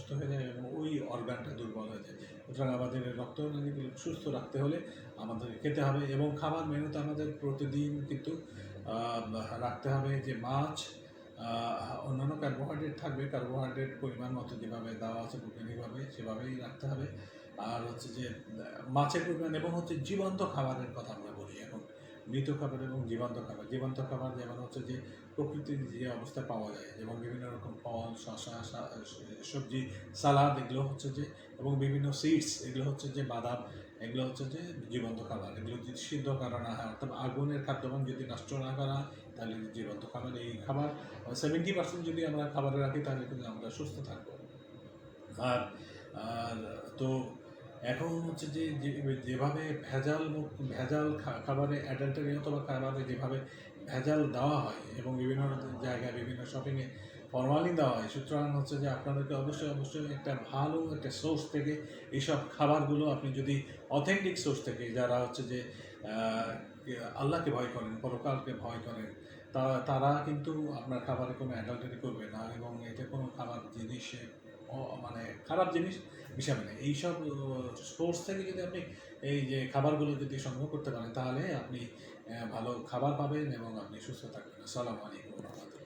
নষ্ট হয়ে যায় এবং ওই অর্গানটা দুর্বল হয়ে যায়। সুতরাং আমাদের রক্তনালীগুলো সুস্থ রাখতে হলে আমাদের খেতে হবে এবং খাবার মেনুতে আমাদের প্রতিদিন কিন্তু রাখতে হবে যে মাছ, অন্যান্য কার্বোহাইড্রেট থাকবে, কার্বোহাইড্রেট পরিমাণ মতো যেভাবে দেওয়া আছে বৈজ্ঞানিকভাবে সেভাবেই রাখতে হবে। আর হচ্ছে যে মাছের পরিমাণ এবং হচ্ছে জীবন্ত খাবারের কথা আমরা বলি এখন, মৃত খাবার এবং জীবন্ত খাবার। জীবন্ত খাবার যেমন হচ্ছে যে প্রকৃতির যে অবস্থায় পাওয়া যায়, যেমন বিভিন্ন রকম ফল, শসা, সবজি, সালাদ, এগুলো হচ্ছে যে, এবং বিভিন্ন সিডস, এগুলো হচ্ছে যে বাদাম, এগুলো হচ্ছে যে জীবন্ত খাবার। এগুলো যদি সিদ্ধ করা না হয় অর্থাৎ আগুনের খাদ্যমান যদি নষ্ট না করা হয় তাহলে জীবন্ত খাবার। এই খাবার 70% যদি আমরা খাবারে রাখি তাহলে কিন্তু আমরা সুস্থ থাকবো। আর আর তো এখন হচ্ছে যে যেভাবে ভেজাল খাবারে, অ্যাডাল্টারি অথবা খাবারে যেভাবে ভেজাল দেওয়া হয় এবং বিভিন্ন জায়গায় বিভিন্ন শপিংয়ে ফরমালিন দেওয়া হয়, সুতরাং হচ্ছে যে আপনাদেরকে অবশ্যই একটা ভালো একটা সোর্স থেকে এইসব খাবারগুলো, আপনি যদি অথেন্টিক সোর্স থেকে, যারা হচ্ছে যে আল্লাহকে ভয় করেন, পরকালকে ভয় করেন, তারা কিন্তু আপনার খাবারে কোনো অ্যাডাল্টারি করবে না এবং এতে কোনো খাবার জিনিসে মানে খারাপ জিনিস মিশাবে না। এইসব সোর্স থেকে যদি আপনি এই যে খাবারগুলো যদি সংগ্রহ করতে পারেন তাহলে আপনি ভালো খাবার পাবেন এবং আপনি সুস্থ থাকবেন। আসসালামু আলাইকুম রহমতুল্লাহ।